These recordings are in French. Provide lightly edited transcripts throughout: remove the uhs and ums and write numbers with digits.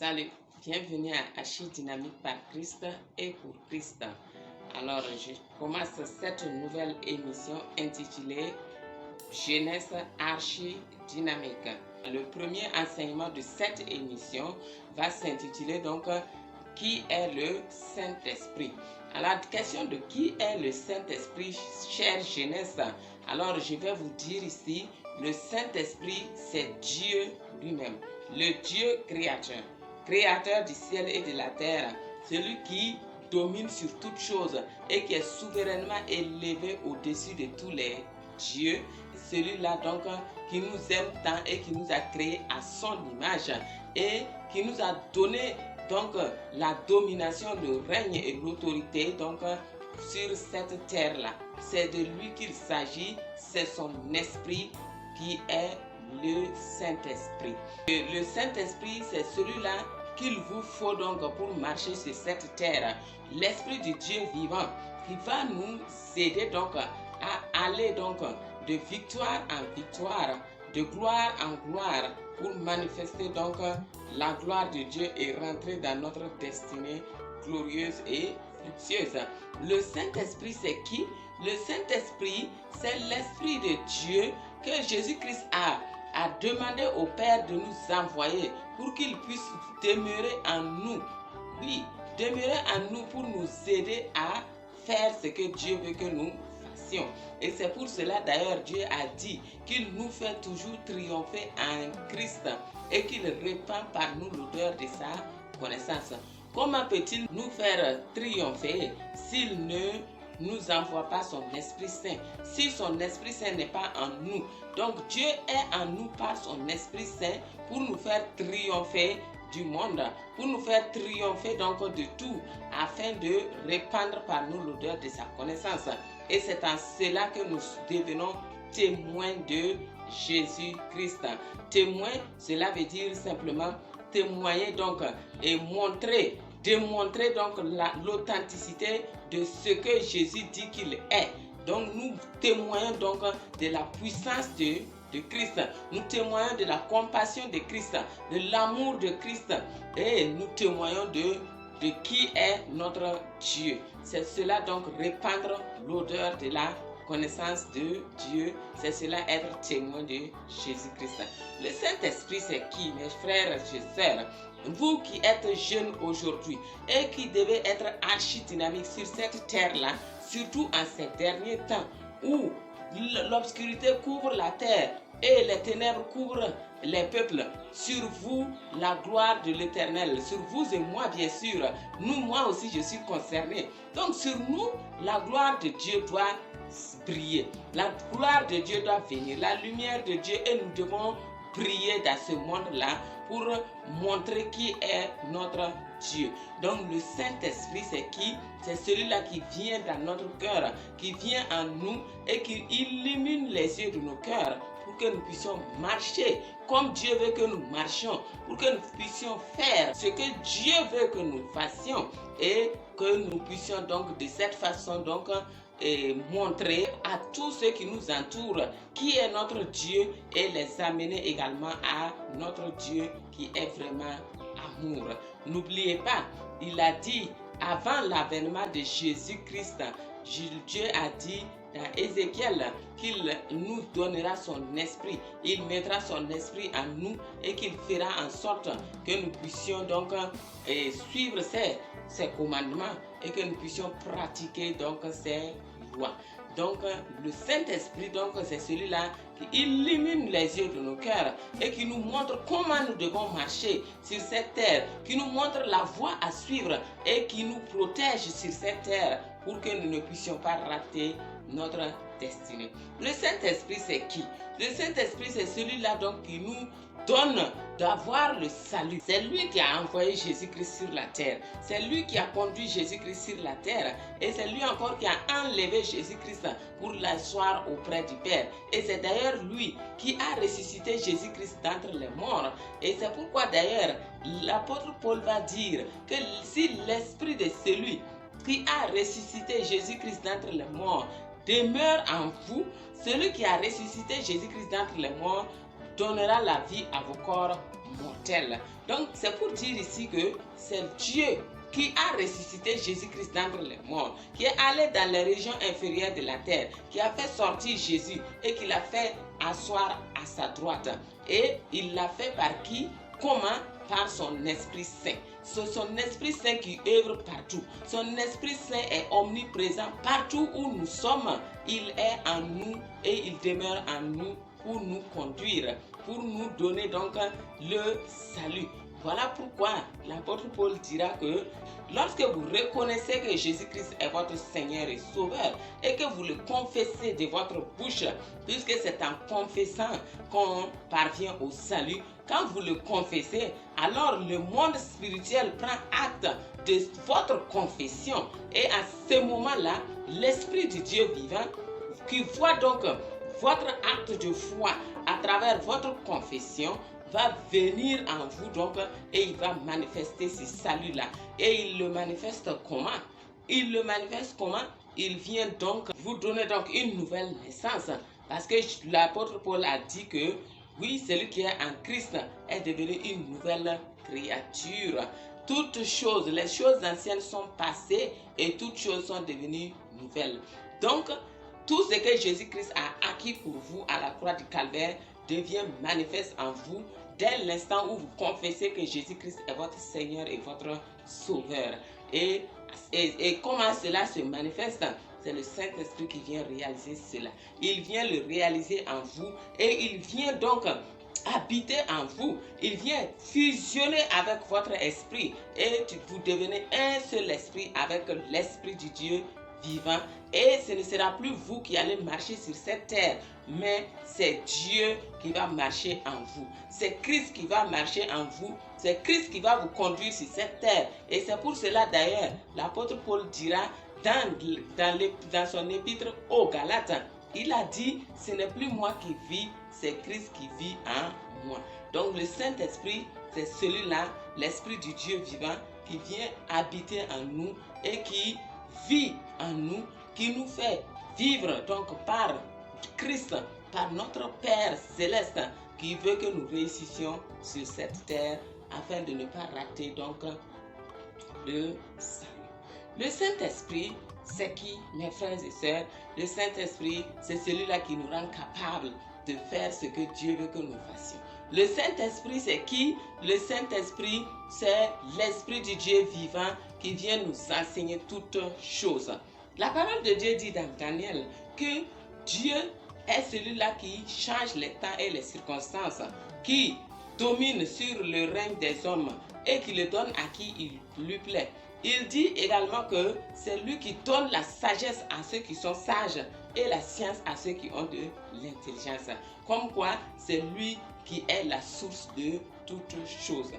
Salut, bienvenue à Archi Dynamique par Christ et pour Christ. Alors, je commence cette nouvelle émission intitulée Jeunesse Archi Dynamique. Le premier enseignement de cette émission va s'intituler donc Qui est le Saint-Esprit? Alors, la question de qui est le Saint-Esprit, chère jeunesse, alors je vais vous dire ici, le Saint-Esprit, c'est Dieu lui-même, le Dieu créateur, créateur du ciel et de la terre, celui qui domine sur toutes choses et qui est souverainement élevé au-dessus de tous les dieux, celui-là donc qui nous aime tant et qui nous a créés à son image et qui nous a donné donc la domination, le règne et l'autorité donc sur cette terre-là. C'est de lui qu'il s'agit, c'est son esprit qui est le Saint-Esprit. Le Saint-Esprit, c'est celui-là qu'il vous faut donc pour marcher sur cette terre. L'Esprit de Dieu vivant qui va nous aider donc à aller donc de victoire en victoire, de gloire en gloire pour manifester donc la gloire de Dieu et rentrer dans notre destinée glorieuse et fructueuse. Le Saint-Esprit, c'est qui? Le Saint-Esprit, c'est l'Esprit de Dieu que Jésus-Christ a demandé au Père de nous envoyer pour qu'il puisse demeurer en nous. Oui, demeurer en nous pour nous aider à faire ce que Dieu veut que nous fassions. Et c'est pour cela d'ailleurs Dieu a dit qu'il nous fait toujours triompher en Christ et qu'il répand par nous l'odeur de sa connaissance. Comment peut-il nous faire triompher s'il ne nous envoie pas son Esprit Saint, si son Esprit Saint n'est pas en nous? Donc Dieu est en nous par son Esprit Saint pour nous faire triompher du monde, pour nous faire triompher donc de tout, afin de répandre par nous l'odeur de sa connaissance. Et c'est en cela que nous devenons témoins de Jésus-Christ. Témoin, cela veut dire simplement témoigner donc et démontrer donc l'authenticité de ce que Jésus dit qu'il est. Donc nous témoignons donc de la puissance de Christ, nous témoignons de la compassion de Christ, de l'amour de Christ et nous témoignons de qui est notre Dieu. C'est cela donc répandre l'odeur de la connaissance de Dieu, c'est cela être témoin de Jésus-Christ. Le Saint-Esprit, c'est qui, mes frères et sœurs? Vous qui êtes jeunes aujourd'hui et qui devez être archi-dynamiques sur cette terre-là, surtout en ces derniers temps où l'obscurité couvre la terre et les ténèbres couvrent les peuples, sur vous la gloire de l'Éternel, sur vous et moi bien sûr, moi aussi je suis concerné. Donc sur nous, la gloire de Dieu doit briller, la gloire de Dieu doit venir, la lumière de Dieu, et nous devons briller dans ce monde-là pour montrer qui est notre Dieu. Donc le Saint-Esprit, c'est qui? C'est celui-là qui vient dans notre cœur, qui vient en nous et qui illumine les yeux de nos cœurs pour que nous puissions marcher comme Dieu veut que nous marchions, pour que nous puissions faire ce que Dieu veut que nous fassions et que nous puissions donc de cette façon donc montrer à tous ceux qui nous entourent qui est notre Dieu et les amener également à notre Dieu qui est vraiment amour. N'oubliez pas, il a dit avant l'avènement de Jésus-Christ, Dieu a dit dans Ézéchiel qu'il nous donnera son esprit, il mettra son esprit en nous et qu'il fera en sorte que nous puissions donc suivre ses commandements et que nous puissions pratiquer donc ses lois. Donc le Saint-Esprit, donc c'est celui-là qui illumine les yeux de nos cœurs et qui nous montre comment nous devons marcher sur cette terre, qui nous montre la voie à suivre et qui nous protège sur cette terre pour que nous ne puissions pas rater notre destinée. Le Saint-Esprit, c'est qui? Le Saint-Esprit, c'est celui-là donc qui nous donne d'avoir le salut. C'est lui qui a envoyé Jésus-Christ sur la terre. C'est lui qui a conduit Jésus-Christ sur la terre. Et c'est lui encore qui a enlevé Jésus-Christ pour l'asseoir auprès du Père. Et c'est d'ailleurs lui qui a ressuscité Jésus-Christ d'entre les morts. Et c'est pourquoi d'ailleurs l'apôtre Paul va dire que si l'esprit de celui qui a ressuscité Jésus-Christ d'entre les morts demeure en vous, celui qui a ressuscité Jésus-Christ d'entre les morts donnera la vie à vos corps mortels. Donc c'est pour dire ici que c'est Dieu qui a ressuscité Jésus-Christ d'entre les morts, qui est allé dans les régions inférieures de la terre, qui a fait sortir Jésus et qui l'a fait asseoir à sa droite. Et il l'a fait par qui? Comment? Par son Esprit Saint. C'est son Esprit Saint qui œuvre partout. Son Esprit Saint est omniprésent partout où nous sommes. Il est en nous et il demeure en nous pour nous conduire, pour nous donner donc le salut. Voilà pourquoi l'apôtre Paul dira que lorsque vous reconnaissez que Jésus-Christ est votre Seigneur et Sauveur et que vous le confessez de votre bouche, puisque c'est en confessant qu'on parvient au salut, quand vous le confessez, alors le monde spirituel prend acte de votre confession et à ce moment-là, l'Esprit du Dieu vivant qui voit donc votre acte de foi à travers votre confession va venir en vous donc et il va manifester ce salut-là. Et il le manifeste comment? Il le manifeste comment? Il vient donc vous donner donc une nouvelle naissance. Parce que l'apôtre Paul a dit que oui, celui qui est en Christ est devenu une nouvelle créature. Toutes choses, les choses anciennes sont passées et toutes choses sont devenues nouvelles. Donc, tout ce que Jésus-Christ a acquis pour vous à la croix du Calvaire devient manifeste en vous dès l'instant où vous confessez que Jésus-Christ est votre Seigneur et votre Sauveur. Et comment cela se manifeste? C'est le Saint-Esprit qui vient réaliser cela. Il vient le réaliser en vous et il vient donc habiter en vous. Il vient fusionner avec votre esprit et vous devenez un seul esprit avec l'Esprit du Dieu vivant. Et ce ne sera plus vous qui allez marcher sur cette terre, mais c'est Dieu qui va marcher en vous. C'est Christ qui va marcher en vous. C'est Christ qui va vous conduire sur cette terre. Et c'est pour cela d'ailleurs, l'apôtre Paul dira dans son épître aux Galates, il a dit, ce n'est plus moi qui vis, c'est Christ qui vit en moi. Donc le Saint-Esprit, c'est celui-là, l'Esprit du Dieu vivant, qui vient habiter en nous et qui vit en nous, qui nous fait vivre donc par Christ, par notre Père céleste, qui veut que nous réussissions sur cette terre afin de ne pas rater donc le salut. Le Saint-Esprit, c'est qui, mes frères et sœurs? Le Saint-Esprit, c'est celui-là qui nous rend capables de faire ce que Dieu veut que nous fassions. Le Saint-Esprit, c'est qui? Le Saint-Esprit, c'est l'Esprit du Dieu vivant qui vient nous enseigner toutes choses. La parole de Dieu dit dans Daniel que Dieu est celui-là qui change les temps et les circonstances, qui domine sur le règne des hommes et qui le donne à qui il lui plaît. Il dit également que c'est lui qui donne la sagesse à ceux qui sont sages et la science à ceux qui ont de l'intelligence. Comme quoi, c'est lui qui est la source de toutes choses.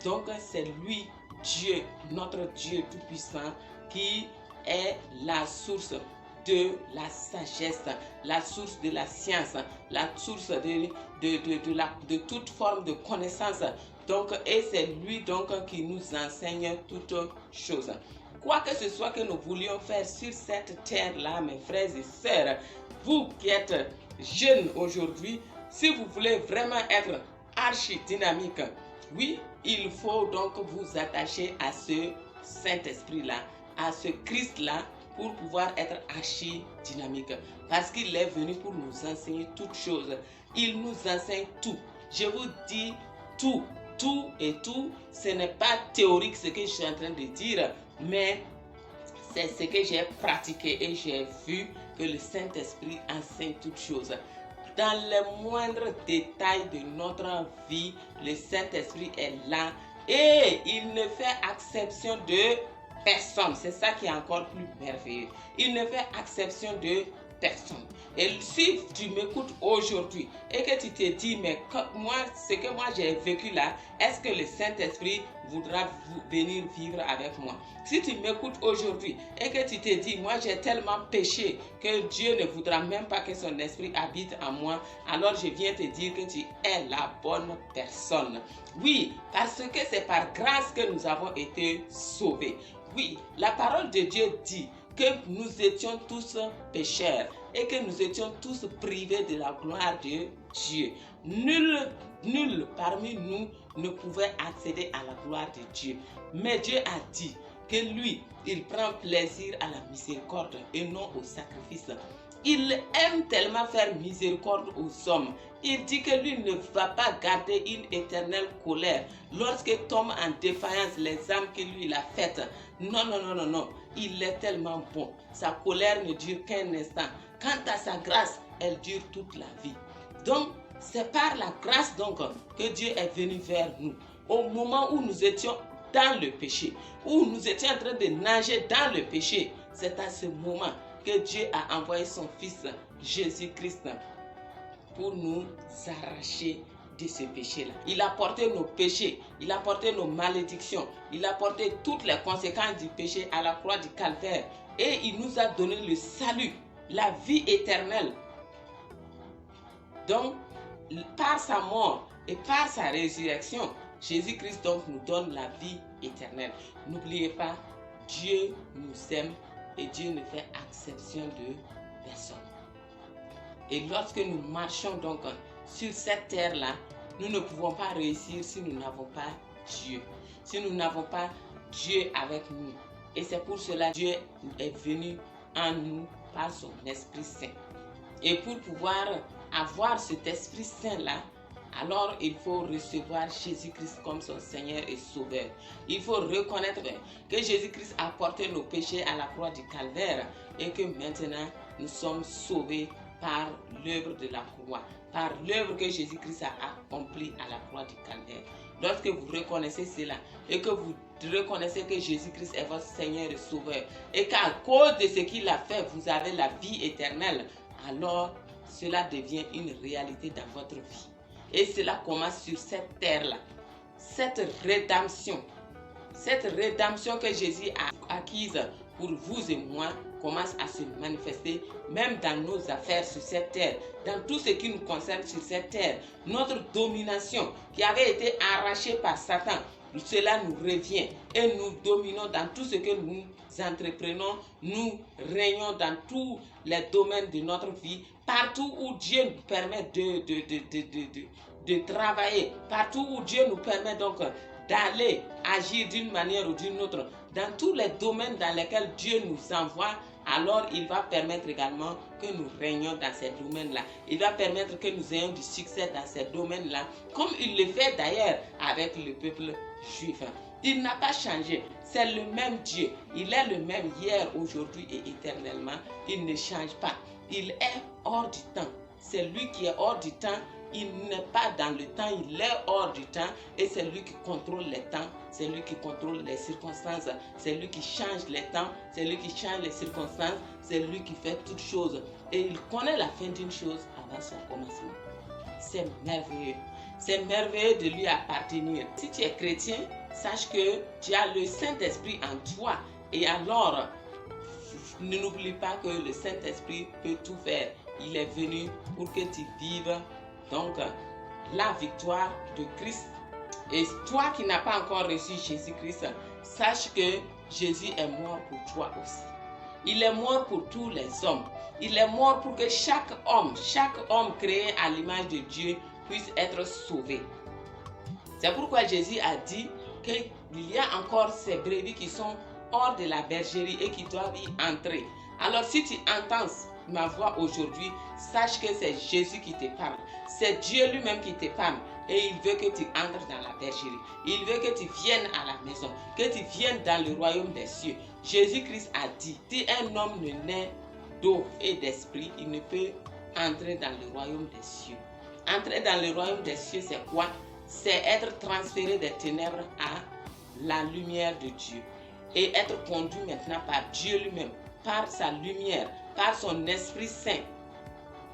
Donc, c'est lui, Dieu, notre Dieu tout-puissant, qui est la source de la sagesse, la source de la science, la source de toute forme de connaissance. Donc, et c'est lui donc qui nous enseigne toutes choses. Quoi que ce soit que nous voulions faire sur cette terre-là, mes frères et sœurs, vous qui êtes jeunes aujourd'hui, si vous voulez vraiment être archi-dynamique, oui, il faut donc vous attacher à ce Saint-Esprit-là, à ce Christ-là, pour pouvoir être archi-dynamique. Parce qu'il est venu pour nous enseigner toutes choses. Il nous enseigne tout. Je vous dis tout. Tout et tout, ce n'est pas théorique ce que je suis en train de dire, mais c'est ce que j'ai pratiqué et j'ai vu que le Saint-Esprit enseigne toutes choses. Dans les moindres détails de notre vie, le Saint-Esprit est là et il ne fait exception de personne. C'est ça qui est encore plus merveilleux. Il ne fait exception de personne. Et si tu m'écoutes aujourd'hui et que tu te dis, mais moi, ce que moi j'ai vécu là, est-ce que le Saint-Esprit voudra venir vivre avec moi? Si tu m'écoutes aujourd'hui et que tu te dis, moi j'ai tellement péché que Dieu ne voudra même pas que son esprit habite en moi, alors je viens te dire que tu es la bonne personne. Oui, parce que c'est par grâce que nous avons été sauvés. Oui, la parole de Dieu dit que nous étions tous pécheurs et que nous étions tous privés de la gloire de Dieu. Nul parmi nous ne pouvait accéder à la gloire de Dieu. Mais Dieu a dit que lui, il prend plaisir à la miséricorde et non au sacrifice. Il aime tellement faire miséricorde aux hommes. Il dit que lui ne va pas garder une éternelle colère lorsque tombent en défaillance les âmes que lui il a faites. Non. Il est tellement bon. Sa colère ne dure qu'un instant. Quant à sa grâce, elle dure toute la vie. Donc, c'est par la grâce donc que Dieu est venu vers nous. Au moment où nous étions dans le péché, où nous étions en train de nager dans le péché, c'est à ce moment que Dieu a envoyé son Fils Jésus-Christ pour nous arracher de ce péché-là. Il a porté nos péchés, il a porté nos malédictions, il a porté toutes les conséquences du péché à la croix du calvaire et il nous a donné le salut, la vie éternelle. Donc, par sa mort et par sa résurrection, Jésus-Christ donc nous donne la vie éternelle. N'oubliez pas, Dieu nous aime et Dieu ne fait exception de personne. Et lorsque nous marchons donc sur cette terre-là, nous ne pouvons pas réussir si nous n'avons pas Dieu. Si nous n'avons pas Dieu avec nous. Et c'est pour cela que Dieu est venu en nous par son Esprit Saint. Et pour pouvoir avoir cet Esprit Saint-là, alors il faut recevoir Jésus-Christ comme son Seigneur et Sauveur. Il faut reconnaître que Jésus-Christ a porté nos péchés à la croix du calvaire et que maintenant nous sommes sauvés par l'œuvre de la croix, par l'œuvre que Jésus-Christ a accomplie à la croix du calvaire. Lorsque vous reconnaissez cela et que vous reconnaissez que Jésus-Christ est votre Seigneur et Sauveur et qu'à cause de ce qu'il a fait, vous avez la vie éternelle, alors cela devient une réalité dans votre vie. Et cela commence sur cette terre-là. Cette rédemption que Jésus a acquise pour vous et moi commence à se manifester même dans nos affaires sur cette terre, dans tout ce qui nous concerne sur cette terre. Notre domination qui avait été arrachée par Satan, cela nous revient et nous dominons dans tout ce que nous entreprenons, nous régnons dans tous les domaines de notre vie, partout où Dieu nous permet de travailler, partout où Dieu nous permet donc d'aller agir d'une manière ou d'une autre, dans tous les domaines dans lesquels Dieu nous envoie, alors il va permettre également que nous régnions dans ces domaines-là. Il va permettre que nous ayons du succès dans ces domaines-là, comme il le fait d'ailleurs avec le peuple juif. Il n'a pas changé. C'est le même Dieu. Il est le même hier, aujourd'hui et éternellement. Il ne change pas. Il est hors du temps. C'est lui qui est hors du temps. Il n'est pas dans le temps, il est hors du temps et c'est lui qui contrôle les temps, c'est lui qui contrôle les circonstances, c'est lui qui change les temps, c'est lui qui change les circonstances, c'est lui qui fait toutes choses. Et il connaît la fin d'une chose avant son commencement. C'est merveilleux. C'est merveilleux de lui appartenir. Si tu es chrétien, sache que tu as le Saint-Esprit en toi. Et alors, n'oublie pas que le Saint-Esprit peut tout faire. Il est venu pour que tu vives donc la victoire de Christ. Et toi qui n'as pas encore reçu Jésus-Christ, sache que Jésus est mort pour toi aussi. Il est mort pour tous les hommes. Il est mort pour que chaque homme créé à l'image de Dieu puisse être sauvé. C'est pourquoi Jésus a dit qu'il y a encore ces brebis qui sont hors de la bergerie et qui doivent y entrer. Alors si tu entends ma voix aujourd'hui, sache que c'est Jésus qui te parle. C'est Dieu lui-même qui te parle. Et il veut que tu entres dans la bergerie. Il veut que tu viennes à la maison. Que tu viennes dans le royaume des cieux. Jésus-Christ a dit, si un homme ne naît d'eau et d'esprit, il ne peut entrer dans le royaume des cieux. Entrer dans le royaume des cieux, c'est quoi? C'est être transféré des ténèbres à la lumière de Dieu. Et être conduit maintenant par Dieu lui-même, par sa lumière, par son Esprit Saint.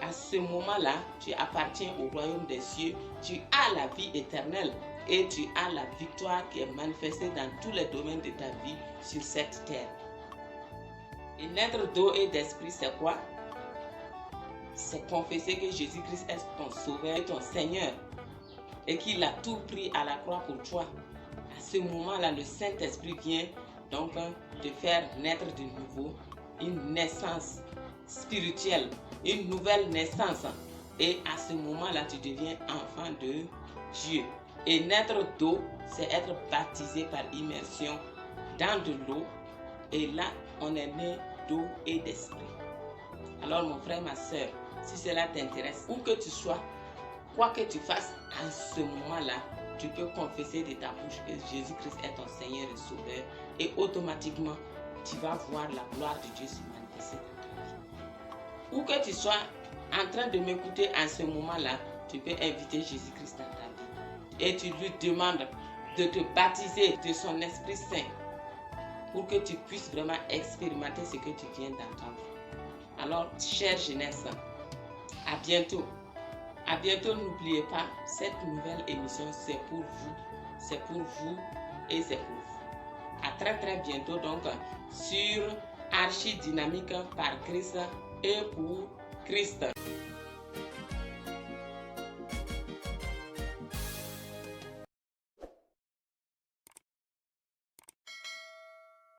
À ce moment-là, tu appartiens au royaume des cieux, tu as la vie éternelle et tu as la victoire qui est manifestée dans tous les domaines de ta vie sur cette terre. Et naître d'eau et d'esprit, c'est quoi? C'est confesser que Jésus-Christ est ton sauveur et ton Seigneur et qu'il a tout pris à la croix pour toi. À ce moment-là, le Saint-Esprit vient donc te faire naître de nouveau une naissance spirituelle, une nouvelle naissance. Et à ce moment-là, tu deviens enfant de Dieu. Et naître d'eau, c'est être baptisé par immersion dans de l'eau. Et là, on est né d'eau et d'esprit. Alors mon frère, ma soeur, si cela t'intéresse, où que tu sois, quoi que tu fasses, à ce moment-là, tu peux confesser de ta bouche que Jésus-Christ est ton Seigneur et Sauveur. Et automatiquement, tu vas voir la gloire de Dieu se manifester dans ta vie. Où que tu sois en train de m'écouter à ce moment-là, tu peux inviter Jésus-Christ dans ta vie. Et tu lui demandes de te baptiser de son Esprit Saint pour que tu puisses vraiment expérimenter ce que tu viens d'entendre. Alors, chère jeunesse, à bientôt. À bientôt, n'oubliez pas, cette nouvelle émission, c'est pour vous. C'est pour vous et c'est pour vous. À très très bientôt donc sur Archi Dynamique par Christ et pour Christ.